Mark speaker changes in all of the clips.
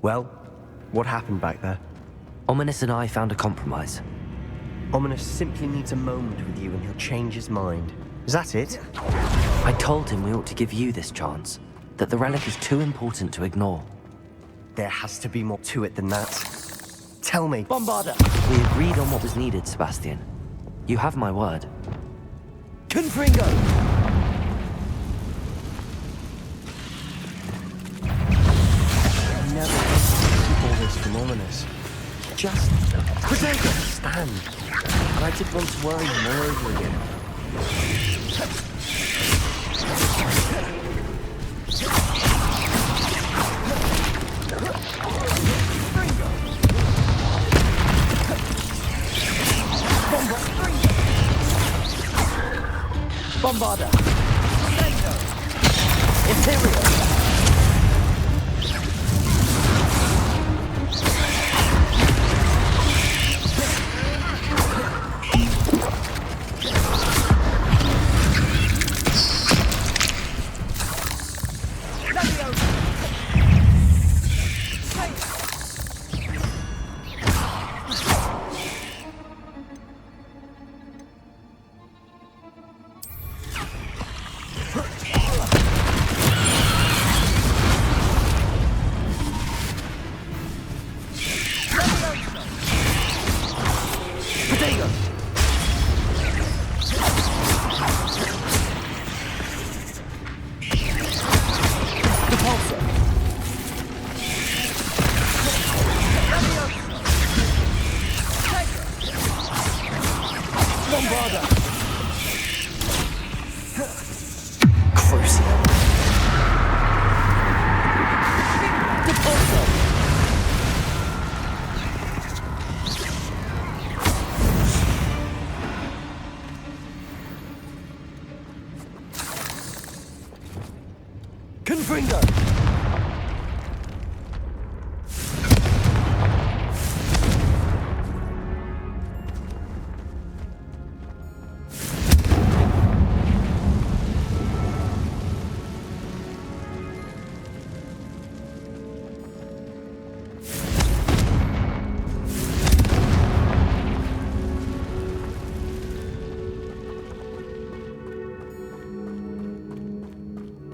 Speaker 1: Well, what happened back there?
Speaker 2: Ominous and I found a compromise.
Speaker 1: Ominous simply needs a moment with you and he'll change his mind. Is that it?
Speaker 2: I told him we ought to give you this chance, that the relic is too important to ignore.
Speaker 1: There has to be more to it than that. Tell me.
Speaker 2: Bombarda! We agreed on what was needed, Sebastian. You have my word.
Speaker 1: Confringo! I never keep all this from Ominous. Just stand. And I did want to worry him all over again.
Speaker 2: Bombarda! Imperial!
Speaker 1: Confringo!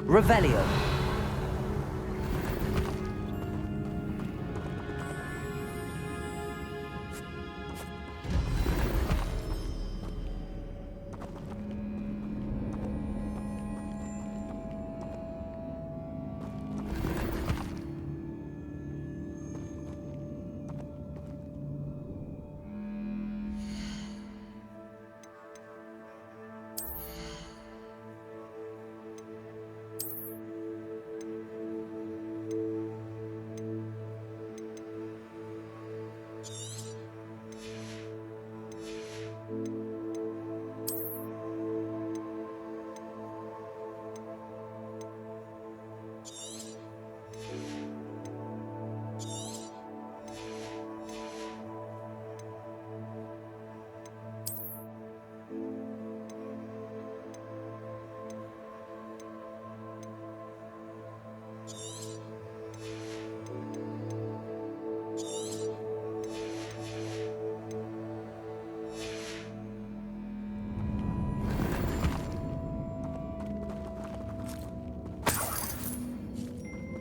Speaker 2: Revelio.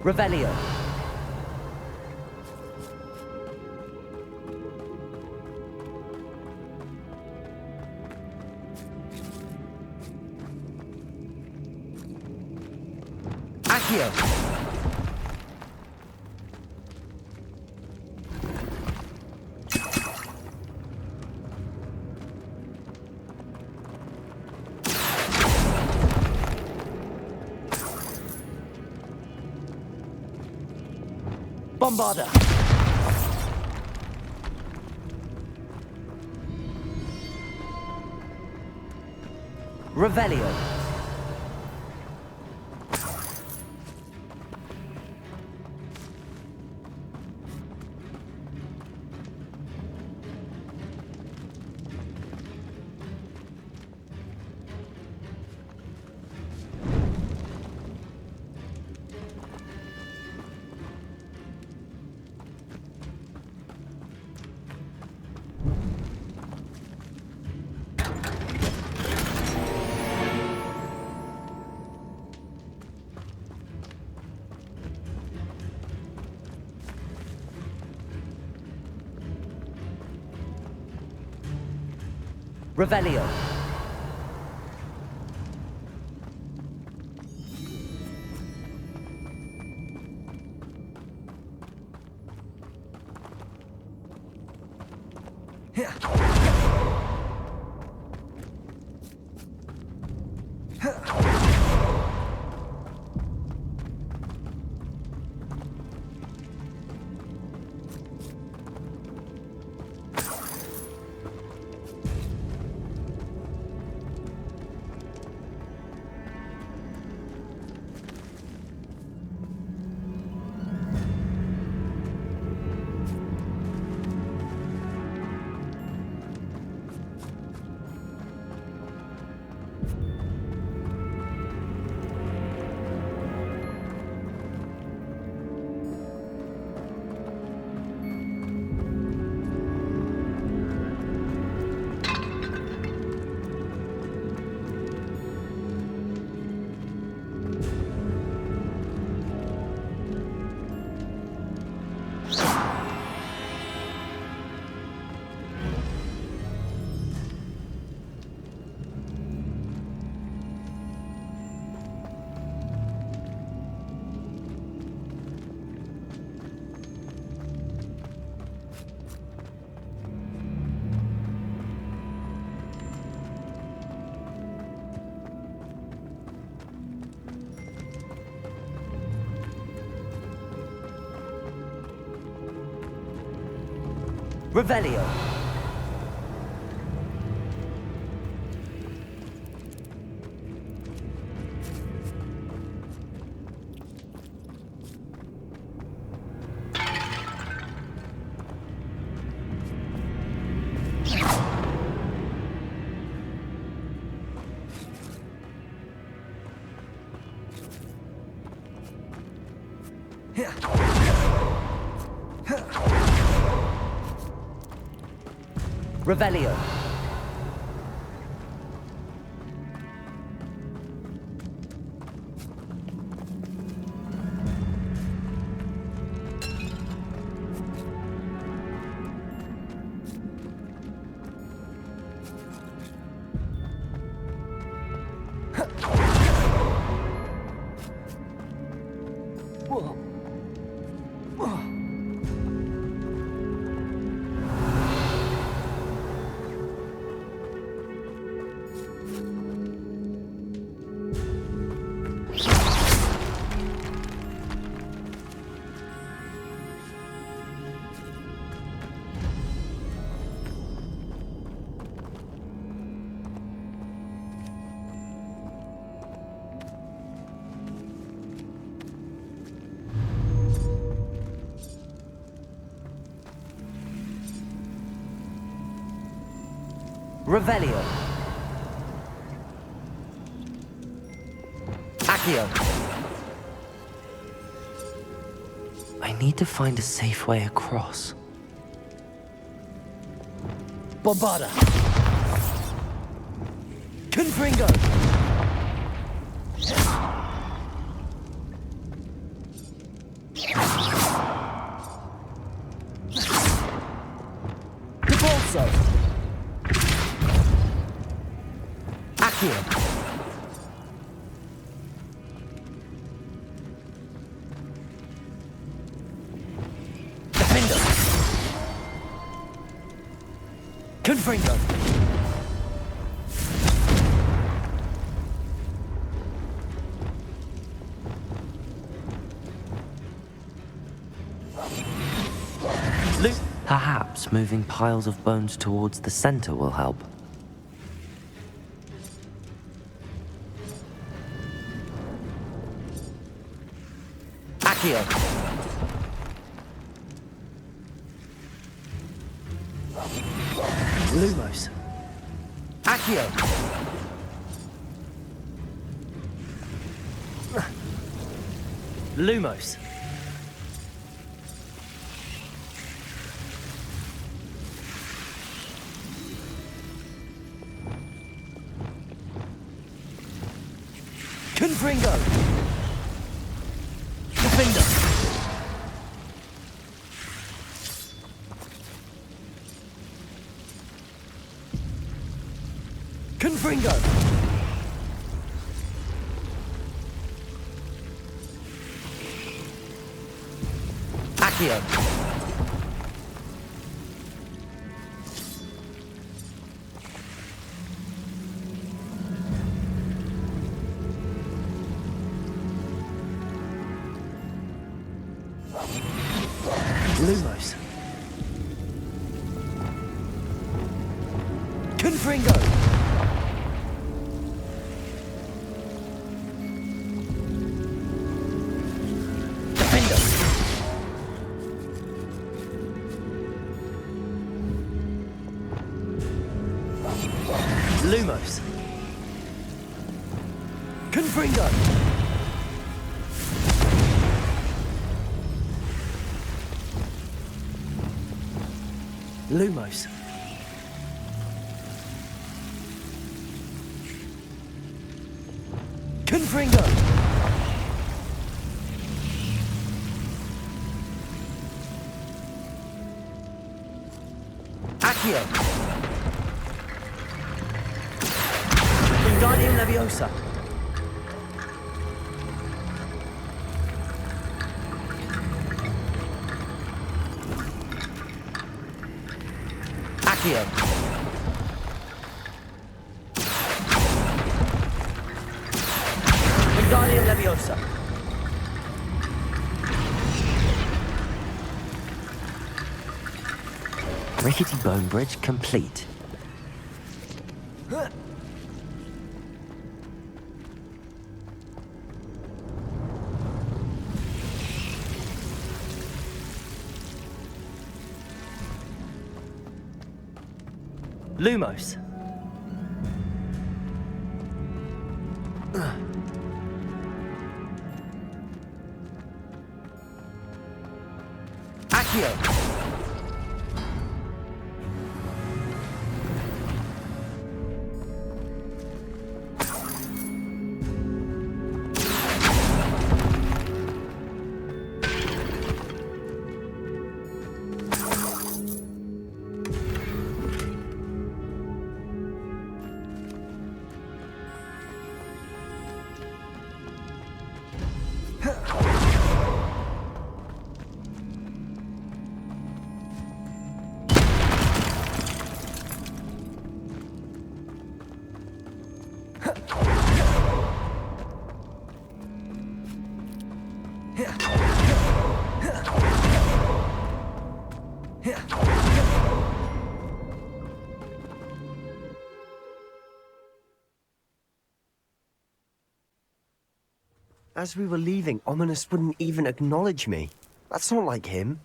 Speaker 2: Revelio. Accio. Bombarda. Revelio. Revelio. Revelio. Revelio. Revelio. Accio. I need to find a safe way across. Bombarda. Confringo. Debolso. Accio. Defender. Confringo. Perhaps moving piles of bones towards the center will help. Accio. Lumos. Accio. Lumos. Confringo. Defender.
Speaker 1: Confringo! Accio! Lumos. Confringo! Defender! Lumos. Confringo! Lumos. Confringo! Accio! Wingardium Leviosa! Accio! Wingardium Leviosa!
Speaker 2: Rickety bone bridge complete.
Speaker 1: Lumos. Accio. As we were leaving, Ominous wouldn't even acknowledge me. That's not like him.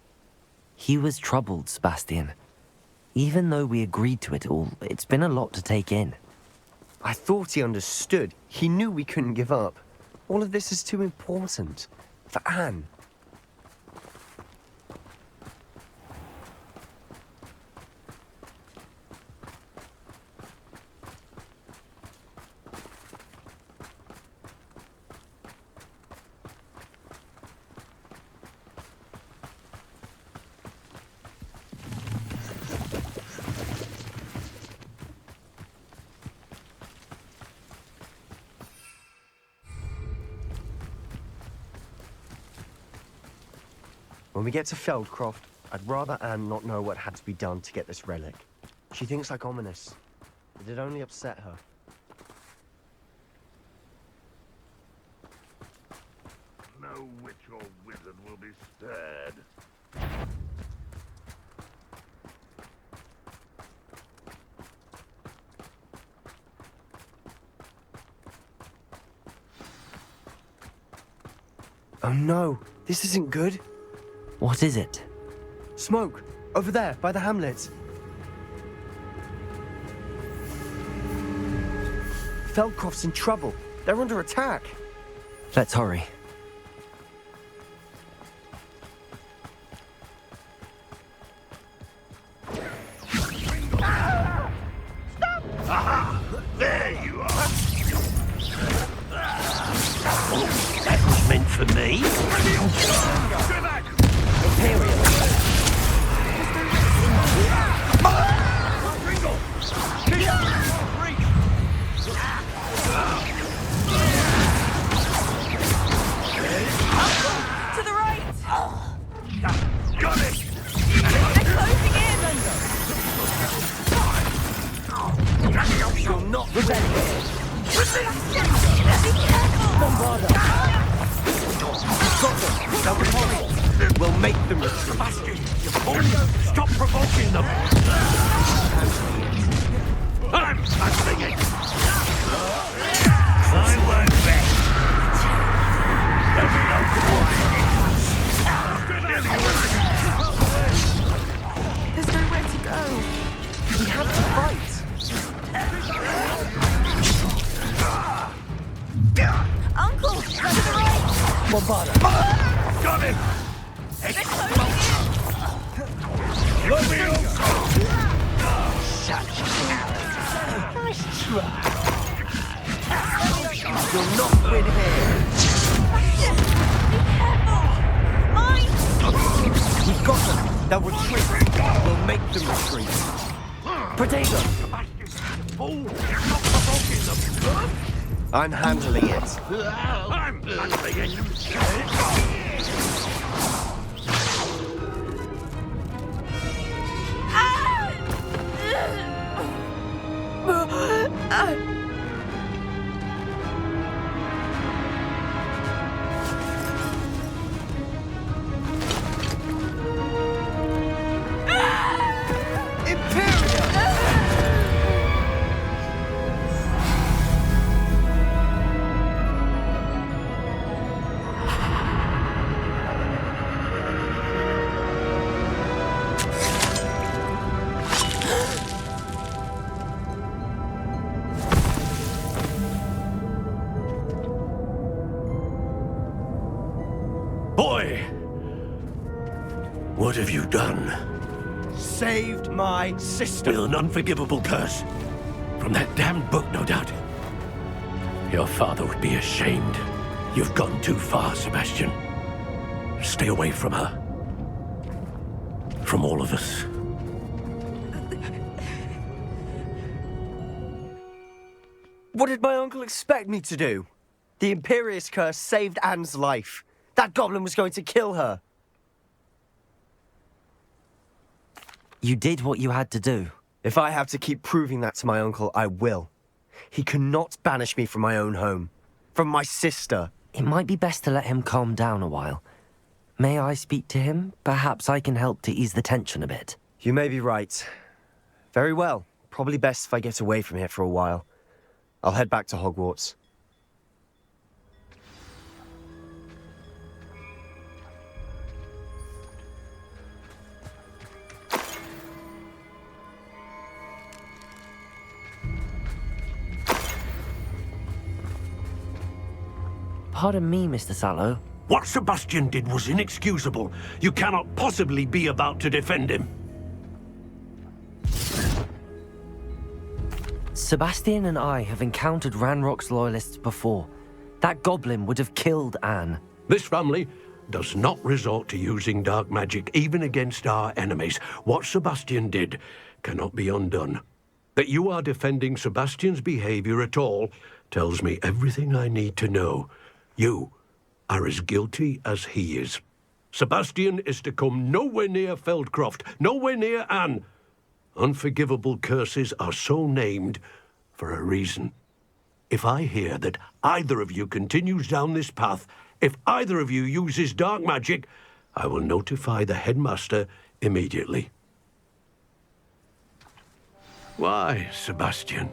Speaker 2: He was troubled, Sebastian. Even though we agreed to it all, it's been a lot to take in.
Speaker 1: I thought he understood. He knew we couldn't give up. All of this is too important. For Anne. When we get to Feldcroft, I'd rather Anne not know what had to be done to get this relic. She thinks like Ominous. It'd only upset her.
Speaker 3: No witch or wizard will be spared.
Speaker 1: Oh no, this isn't good.
Speaker 2: What is it?
Speaker 1: Smoke! Over there, by the hamlet. Feldcroft's in trouble. They're under attack.
Speaker 2: Let's hurry.
Speaker 3: Aha! There you are! Oh, that was meant for me.
Speaker 1: Imperial. We'll make them retreat.
Speaker 3: Sebastian, you fool! Stop provoking them! I'm handling it! I work best! Let me know
Speaker 1: There's nowhere to go. We have to fight.
Speaker 4: Uncle, to the right!
Speaker 1: Bombarda.
Speaker 3: Got him!
Speaker 1: Nice try. You'll not win here.
Speaker 4: Mine!
Speaker 1: We've got them. They'll retreat. We'll make them retreat. Protego!
Speaker 3: Fool! Stop provoking them!
Speaker 1: I'm handling it.
Speaker 3: I'm handling it! Boy! What have you done?
Speaker 1: Saved my sister.
Speaker 3: With an unforgivable curse. From that damned book, no doubt. Your father would be ashamed. You've gone too far, Sebastian. Stay away from her. From all of us.
Speaker 1: What did my uncle expect me to do? The Imperious curse saved Anne's life. That goblin was going to kill her.
Speaker 2: You did what you had to do.
Speaker 1: If I have to keep proving that to my uncle, I will. He cannot banish me from my own home. From my sister.
Speaker 2: It might be best to let him calm down a while. May I speak to him? Perhaps I can help to ease the tension a bit.
Speaker 1: You may be right. Very well. Probably best if I get away from here for a while. I'll head back to Hogwarts.
Speaker 2: Pardon me, Mr. Sallow.
Speaker 3: What Sebastian did was inexcusable. You cannot possibly be about to defend him.
Speaker 2: Sebastian and I have encountered Ranrock's loyalists before. That goblin would have killed Anne.
Speaker 3: This family does not resort to using dark magic, even against our enemies. What Sebastian did cannot be undone. That you are defending Sebastian's behavior at all tells me everything I need to know. You are as guilty as he is. Sebastian is to come nowhere near Feldcroft, nowhere near Anne. Unforgivable curses are so named for a reason. If I hear that either of you continues down this path, if either of you uses dark magic, I will notify the headmaster immediately. Why, Sebastian?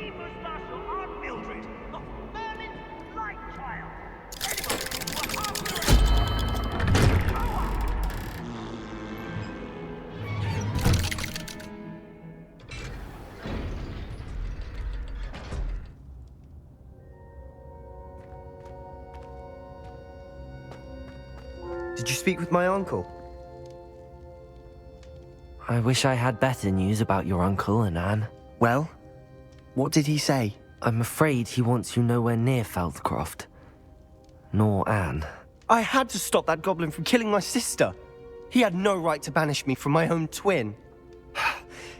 Speaker 5: Chief Marshal Aunt Mildred, the Merlin Light Child.
Speaker 6: Did you speak with my uncle?
Speaker 2: I wish I had better news about your uncle and Anne.
Speaker 6: Well, what did he say?
Speaker 2: I'm afraid he wants you nowhere near Feldcroft. Nor Anne.
Speaker 6: I had to stop that goblin from killing my sister. He had no right to banish me from my own twin.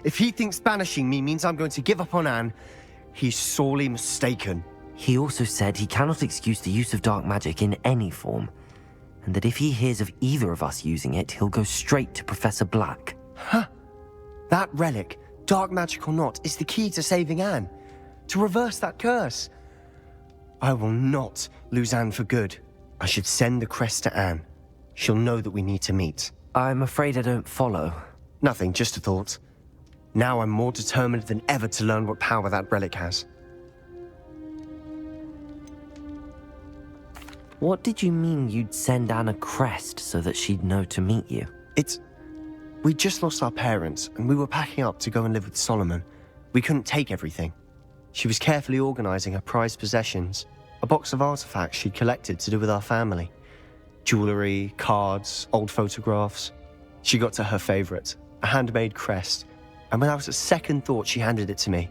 Speaker 6: If he thinks banishing me means I'm going to give up on Anne, he's sorely mistaken.
Speaker 2: He also said he cannot excuse the use of dark magic in any form, and that if he hears of either of us using it, he'll go straight to Professor Black.
Speaker 6: Huh. That relic, dark magic or not, is the key to saving Anne. To reverse that curse. I will not lose Anne for good. I should send the crest to Anne. She'll know that we need to meet.
Speaker 2: I'm afraid I don't follow.
Speaker 6: Nothing, just a thought. Now I'm more determined than ever to learn what power that relic has.
Speaker 2: What did you mean you'd send Anne a crest so that she'd know to meet you?
Speaker 6: We'd just lost our parents, and we were packing up to go and live with Solomon. We couldn't take everything. She was carefully organizing her prized possessions, a box of artifacts she'd collected to do with our family. Jewelry, cards, old photographs. She got to her favorite, a handmade crest, and without a second thought she handed it to me.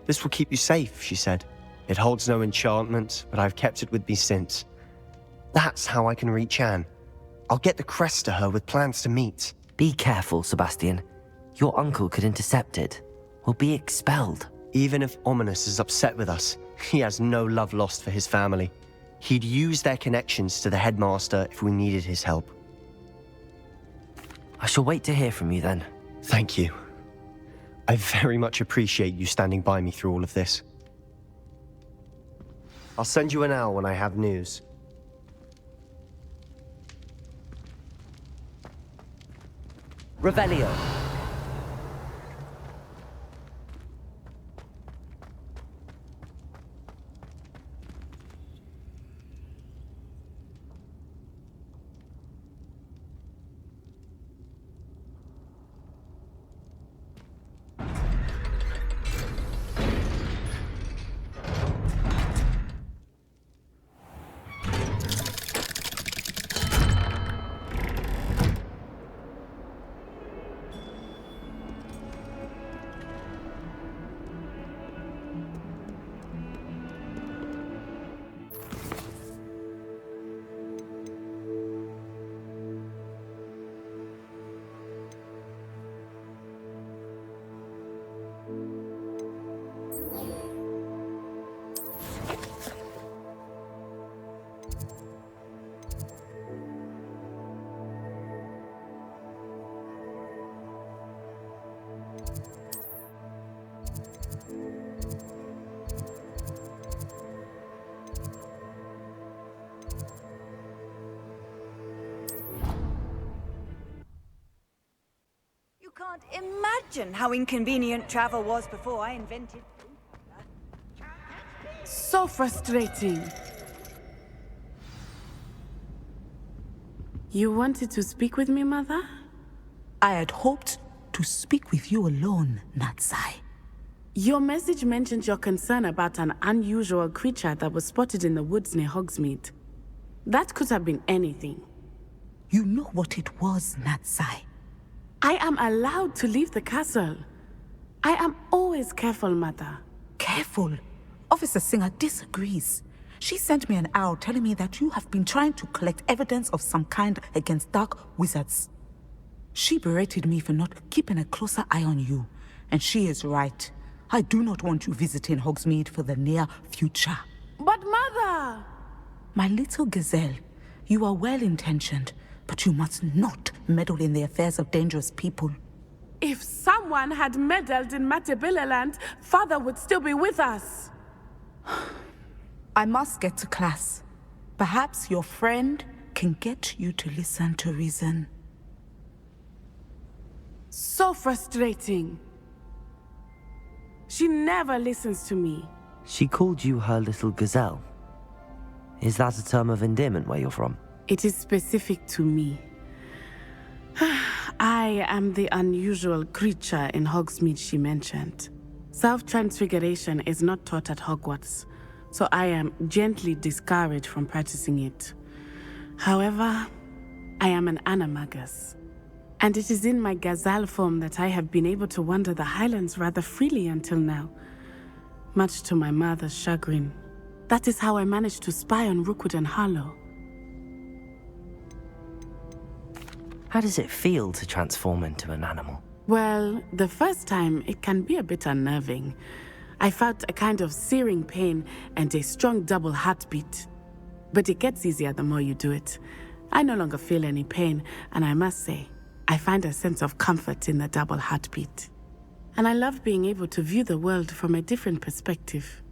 Speaker 6: "This will keep you safe," she said. "It holds no enchantment, but I've kept it with me since. That's how I can reach Anne. I'll get the crest to her with plans to meet."
Speaker 2: Be careful, Sebastian. Your uncle could intercept it. We'll be expelled.
Speaker 6: Even if Ominous is upset with us, he has no love lost for his family. He'd use their connections to the headmaster if we needed his help.
Speaker 2: I shall wait to hear from you then.
Speaker 6: Thank you. I very much appreciate you standing by me through all of this. I'll send you an owl when I have news.
Speaker 2: Revelio.
Speaker 4: You can't imagine how inconvenient travel was before I invented...
Speaker 7: So frustrating. You wanted to speak with me, Mother?
Speaker 8: I had hoped to speak with you alone, Natsai.
Speaker 7: Your message mentioned your concern about an unusual creature that was spotted in the woods near Hogsmeade. That could have been anything.
Speaker 8: You know what it was, Natsai.
Speaker 7: I am allowed to leave the castle. I am always careful, Mother.
Speaker 8: Careful. Officer Singer disagrees. She sent me an owl telling me that you have been trying to collect evidence of some kind against dark wizards. She berated me for not keeping a closer eye on you, and she is right. I do not want you visiting Hogsmeade for the near future.
Speaker 7: But Mother!
Speaker 8: My little gazelle, you are well-intentioned, but you must not meddle in the affairs of dangerous people.
Speaker 7: If someone had meddled in Matabeleland, Father would still be with us.
Speaker 8: I must get to class. Perhaps your friend can get you to listen to reason.
Speaker 7: So frustrating. She never listens to me.
Speaker 2: She called you her little gazelle. Is that a term of endearment where you're from?
Speaker 7: It is specific to me. I am the unusual creature in Hogsmeade she mentioned. Self-transfiguration is not taught at Hogwarts, so I am gently discouraged from practicing it. However, I am an animagus, and it is in my gazelle form that I have been able to wander the Highlands rather freely until now, much to my mother's chagrin. That is how I managed to spy on Rookwood and Harlow.
Speaker 2: How does it feel to transform into an animal?
Speaker 7: Well, the first time, it can be a bit unnerving. I felt a kind of searing pain and a strong double heartbeat. But it gets easier the more you do it. I no longer feel any pain, and I must say, I find a sense of comfort in the double heartbeat. And I love being able to view the world from a different perspective.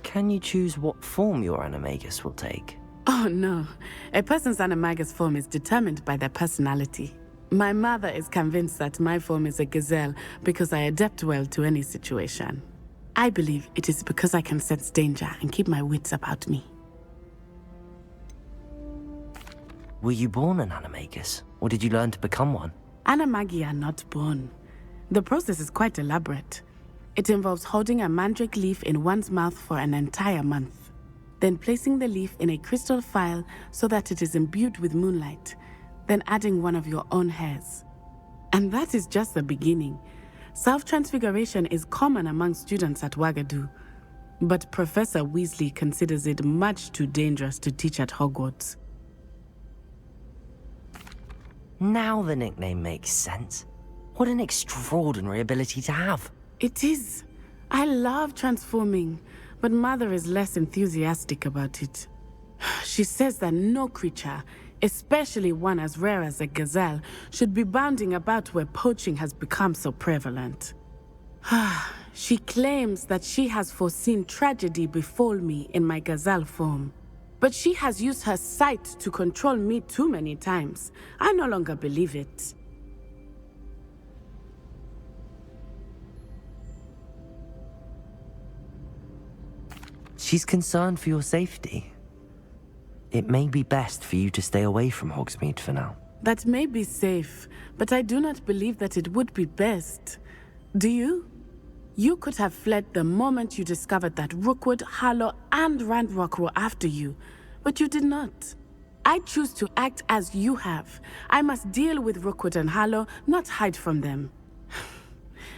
Speaker 2: Can you choose what form your animagus will take?
Speaker 7: Oh no, a person's animagus form is determined by their personality. My mother is convinced that my form is a gazelle because I adapt well to any situation. I believe it is because I can sense danger and keep my wits about me.
Speaker 2: Were you born an animagus, or did you learn to become one?
Speaker 7: Animagi are not born. The process is quite elaborate. It involves holding a mandrake leaf in one's mouth for an entire month, then placing the leaf in a crystal phial so that it is imbued with moonlight, then adding one of your own hairs. And that is just the beginning. Self-transfiguration is common among students at Wagadu, but Professor Weasley considers it much too dangerous to teach at Hogwarts.
Speaker 2: Now the nickname makes sense. What an extraordinary ability to have.
Speaker 7: It is. I love transforming, but Mother is less enthusiastic about it. She says that no creature, especially one as rare as a gazelle, should be bounding about where poaching has become so prevalent. She claims that she has foreseen tragedy befall me in my gazelle form. But she has used her sight to control me too many times. I no longer believe it.
Speaker 2: She's concerned for your safety. It may be best for you to stay away from Hogsmeade for now.
Speaker 7: That may be safe, but I do not believe that it would be best. Do you? You could have fled the moment you discovered that Rookwood, Harlow, and Ranrock were after you, but you did not. I choose to act as you have. I must deal with Rookwood and Harlow, not hide from them.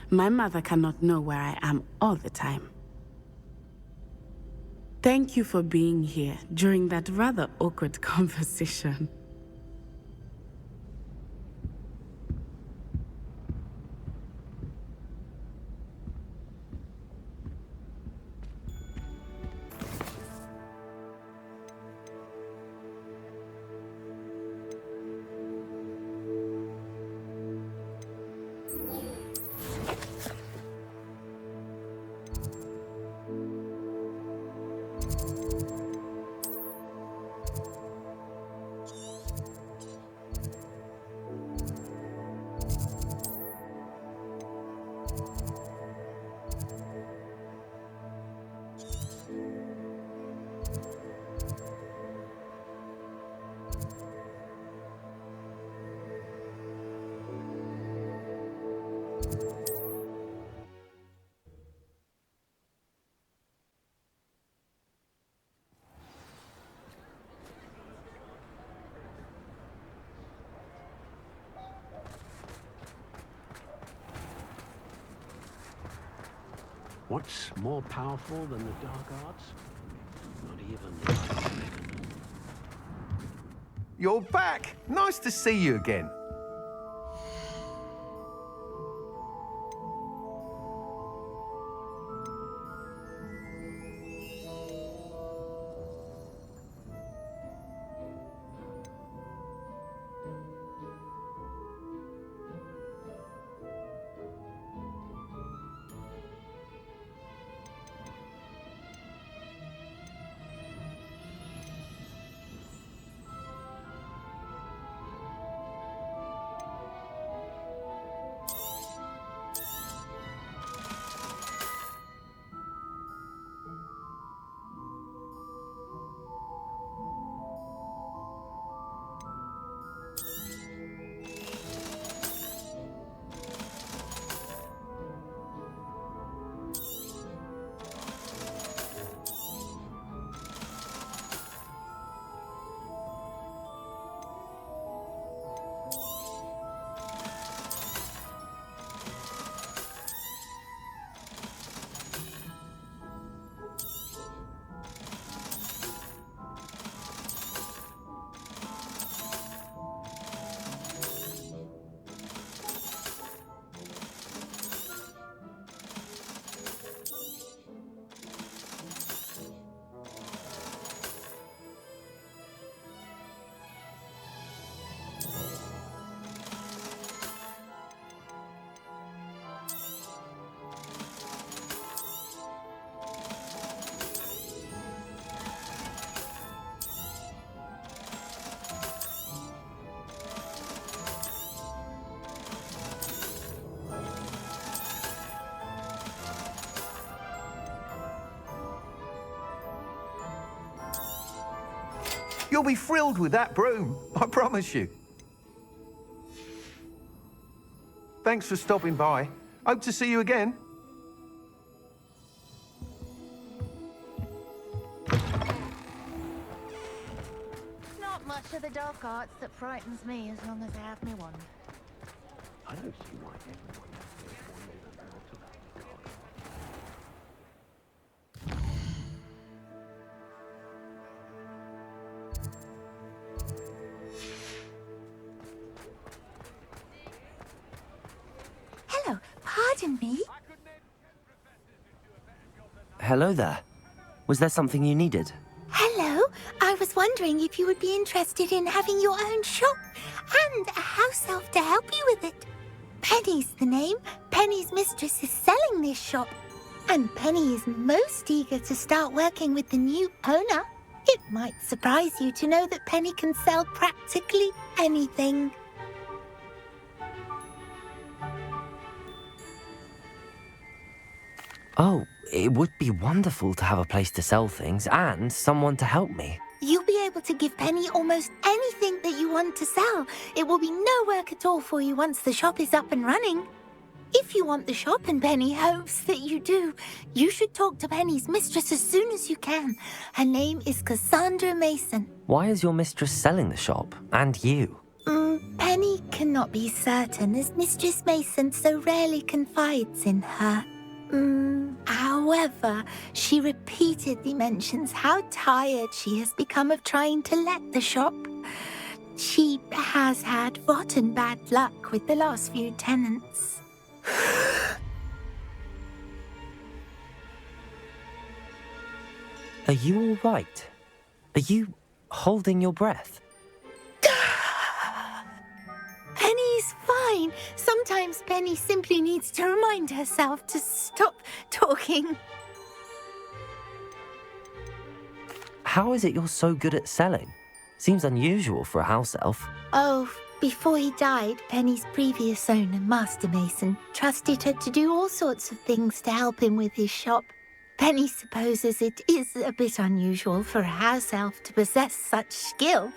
Speaker 7: My mother cannot know where I am all the time. Thank you for being here during that rather awkward conversation.
Speaker 3: What's more powerful than the dark arts? Not even the
Speaker 9: You're back! Nice to see you again. You'll be thrilled with that broom, I promise you. Thanks for stopping by. Hope to see you again.
Speaker 10: Not much of the dark arts that frightens me as long as I have me wand.
Speaker 3: I don't see why everyone has this one little girl to like dark
Speaker 10: Hello, pardon me.
Speaker 2: Hello there. Was there something you needed?
Speaker 10: Hello, I was wondering if you would be interested in having your own shop and a house elf to help you with it. Penny's the name. Penny's mistress is selling this shop, and Penny is most eager to start working with the new owner. It might surprise you to know that Penny can sell practically anything.
Speaker 2: Oh, it would be wonderful to have a place to sell things and someone to help me.
Speaker 10: You'll be able to give Penny almost anything that you want to sell. It will be no work at all for you once the shop is up and running. If you want the shop and Penny hopes that you do, you should talk to Penny's mistress as soon as you can. Her name is Cassandra Mason.
Speaker 2: Why is your mistress selling the shop? And you?
Speaker 10: Penny cannot be certain, as Mistress Mason so rarely confides in her. However, she repeatedly mentions how tired she has become of trying to let the shop. She has had rotten bad luck with the last few tenants.
Speaker 2: Are you all right? Are you holding your breath?
Speaker 10: Penny's fine. Sometimes Penny simply needs to remind herself to stop talking.
Speaker 2: How is it you're so good at selling? Seems unusual for a house elf.
Speaker 10: Oh, before he died, Penny's previous owner, Master Mason, trusted her to do all sorts of things to help him with his shop. Penny supposes it is a bit unusual for a house elf to possess such skill,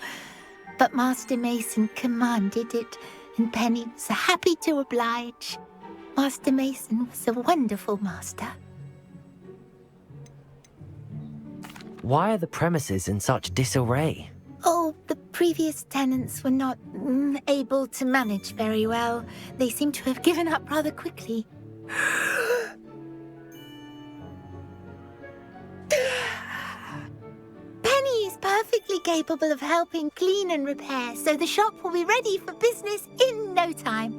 Speaker 10: but Master Mason commanded it, and Penny was happy to oblige. Master Mason was a wonderful master.
Speaker 2: Why are the premises in such disarray?
Speaker 10: Oh, the previous tenants were not able to manage very well. They seem to have given up rather quickly. Penny is perfectly capable of helping clean and repair, so the shop will be ready for business in no time.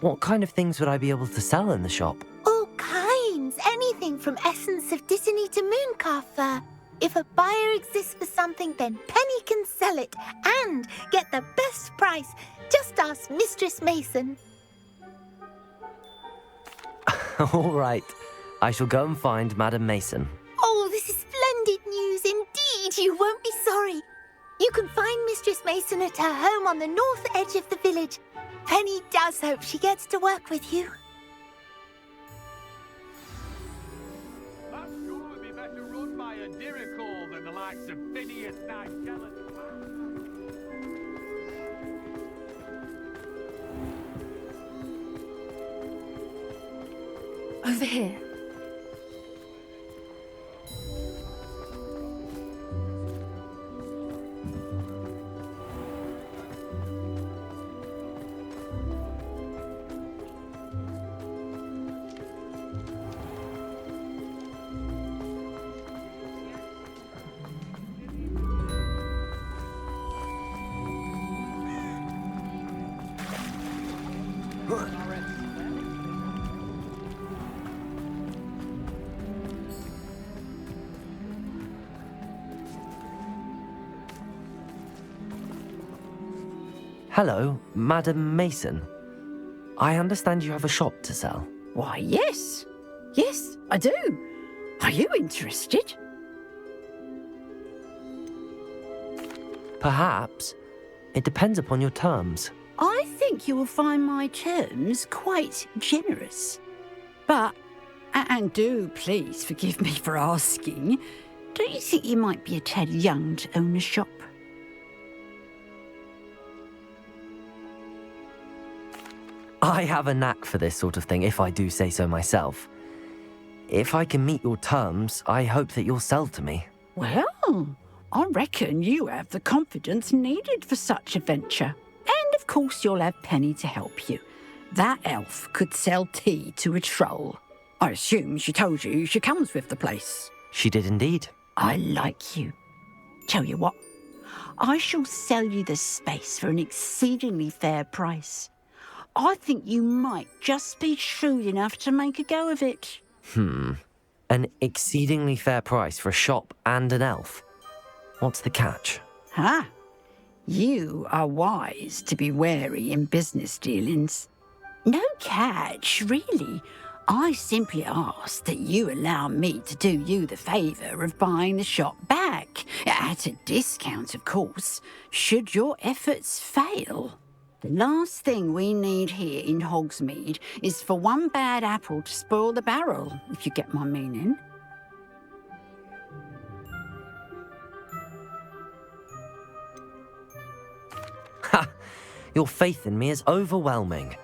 Speaker 2: What kind of things would I be able to sell in the shop?
Speaker 10: All kinds. Anything from essence of Dittany to mooncalf fur. If a buyer exists for something, then Penny can sell it and get the best price. Just ask Mistress Mason.
Speaker 2: All right. I shall go and find Madam Mason.
Speaker 10: Oh, this is splendid news indeed. You won't be sorry. You can find Mistress Mason at her home on the north edge of the village. Penny does hope she gets to work with you.
Speaker 5: That school would be better run by a Dirical than the likes of Phineas Nigella.
Speaker 11: Over here.
Speaker 2: Hello, Madam Mason. I understand you have a shop to sell.
Speaker 11: Why, yes. Yes, I do. Are you interested?
Speaker 2: Perhaps. It depends upon your terms.
Speaker 11: I think you will find my terms quite generous. But, and do please forgive me for asking, Don't you think you might be a tad young to own a shop?
Speaker 2: I have a knack for this sort of thing, if I do say so myself. If I can meet your terms, I hope that you'll sell to me.
Speaker 11: Well, I reckon you have the confidence needed for such a venture. And of course you'll have Penny to help you. That elf could sell tea to a troll. I assume she told you she comes with the place.
Speaker 2: She did indeed.
Speaker 11: I like you. Tell you what, I shall sell you the space for an exceedingly fair price. I think you might just be shrewd enough to make a go of it.
Speaker 2: An exceedingly fair price for a shop and an elf. What's the catch?
Speaker 11: Ah, you are wise to be wary in business dealings. No catch, really. I simply ask that you allow me to do you the favour of buying the shop back, at a discount, of course, should your efforts fail. The last thing we need here in Hogsmeade is for one bad apple to spoil the barrel, if you get my meaning.
Speaker 2: Ha! Your faith in me is overwhelming.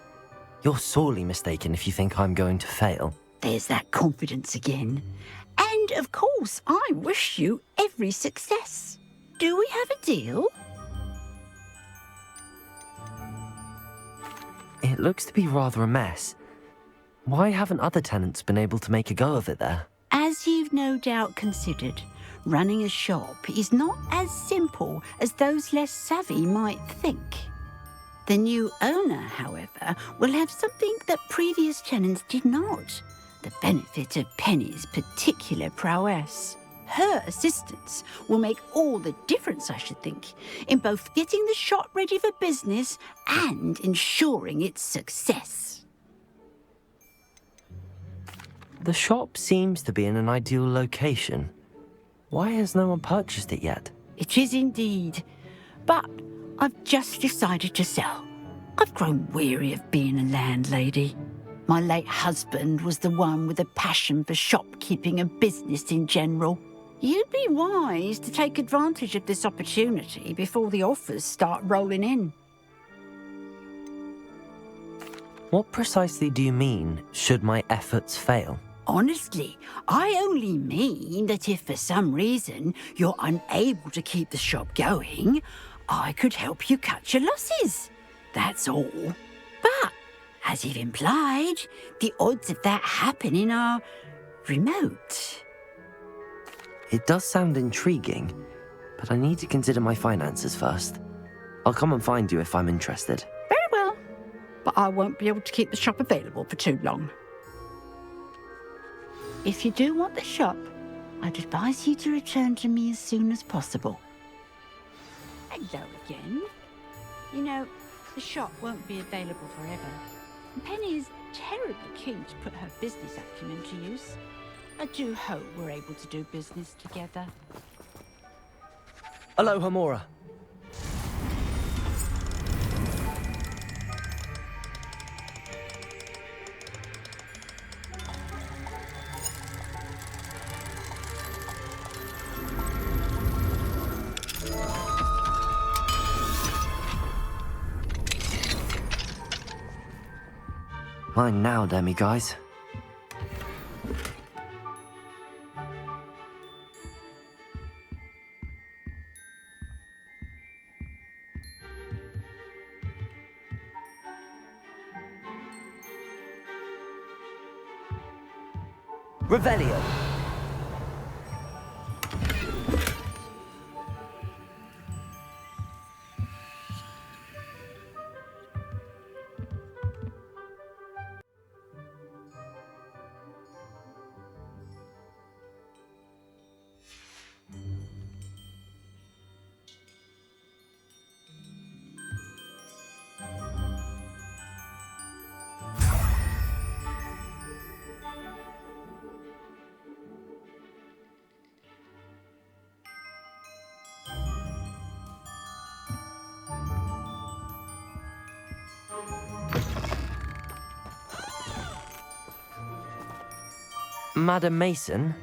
Speaker 2: You're sorely mistaken if you think I'm going to fail.
Speaker 11: There's that confidence again. And, of course, I wish you every success. Do we have a deal?
Speaker 2: It looks to be rather a mess. Why haven't other tenants been able to make a go of it there?
Speaker 11: As you've no doubt considered, running a shop is not as simple as those less savvy might think. The new owner, however, will have something that previous tenants did not, the benefit of Penny's particular prowess. Her assistance will make all the difference, I should think, in both getting the shop ready for business and ensuring its success.
Speaker 2: The shop seems to be in an ideal location. Why has no one purchased it yet?
Speaker 11: It is indeed, but I've just decided to sell. I've grown weary of being a landlady. My late husband was the one with a passion for shopkeeping and business in general. You'd be wise to take advantage of this opportunity before the offers start rolling in.
Speaker 2: What precisely do you mean, should my efforts fail?
Speaker 11: Honestly, I only mean that if for some reason you're unable to keep the shop going, I could help you cut your losses. That's all. But, as you've implied, the odds of that happening are remote.
Speaker 2: It does sound intriguing, but I need to consider my finances first. I'll come and find you if I'm interested.
Speaker 11: Very well, but I won't be able to keep the shop available for too long. If you do want the shop, I'd advise you to return to me as soon as possible. Hello again. You know, the shop won't be available forever. And Penny is terribly keen to put her business acumen to use. I do hope we're able to do business together.
Speaker 2: Aloha, Mora. Mine now, demi-guys. Revelio. Madam Mason,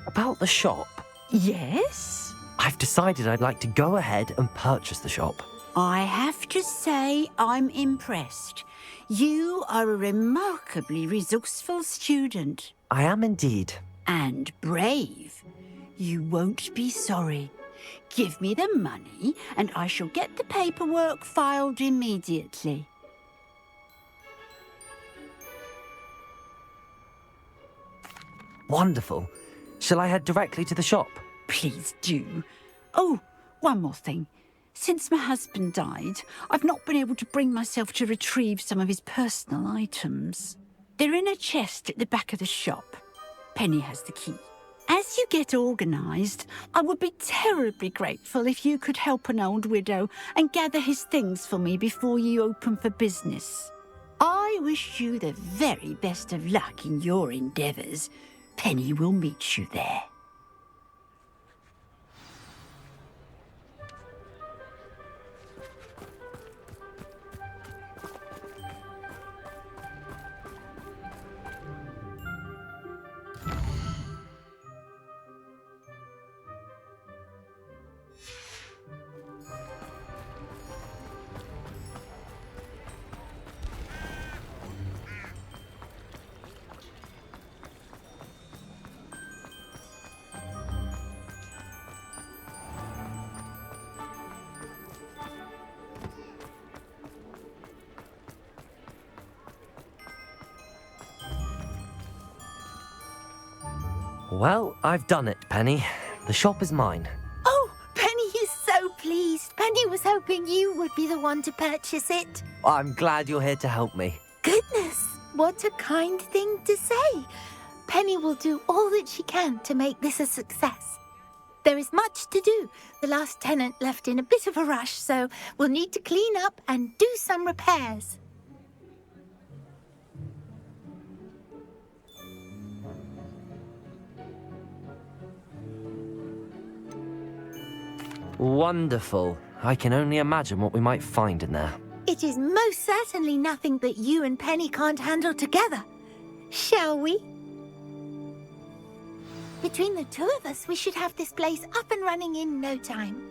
Speaker 2: about the shop.
Speaker 11: Yes?
Speaker 2: I've decided I'd like to go ahead and purchase the shop.
Speaker 11: I have to say I'm impressed. You are a remarkably resourceful student.
Speaker 2: I am indeed.
Speaker 11: And brave. You won't be sorry. Give me the money, and I shall get the paperwork filed immediately.
Speaker 2: Wonderful. Shall I head directly to the shop?
Speaker 11: Please do. Oh, one more thing. Since my husband died, I've not been able to bring myself to retrieve some of his personal items. They're in a chest at the back of the shop. Penny has the key. As you get organised, I would be terribly grateful if you could help an old widow and gather his things for me before you open for business. I wish you the very best of luck in your endeavours. Penny will meet you there.
Speaker 2: Well, I've done it, Penny. The shop is mine.
Speaker 10: Oh, Penny is so pleased. Penny was hoping you would be the one to purchase it.
Speaker 2: I'm glad you're here to help me.
Speaker 10: Goodness, what a kind thing to say. Penny will do all that she can to make this a success. There is much to do. The last tenant left in a bit of a rush, so we'll need to clean up and do some repairs.
Speaker 2: Wonderful. I can only imagine what we might find in there.
Speaker 10: It is most certainly nothing that you and Penny can't handle together. Shall we? Between the two of us, we should have this place up and running in no time.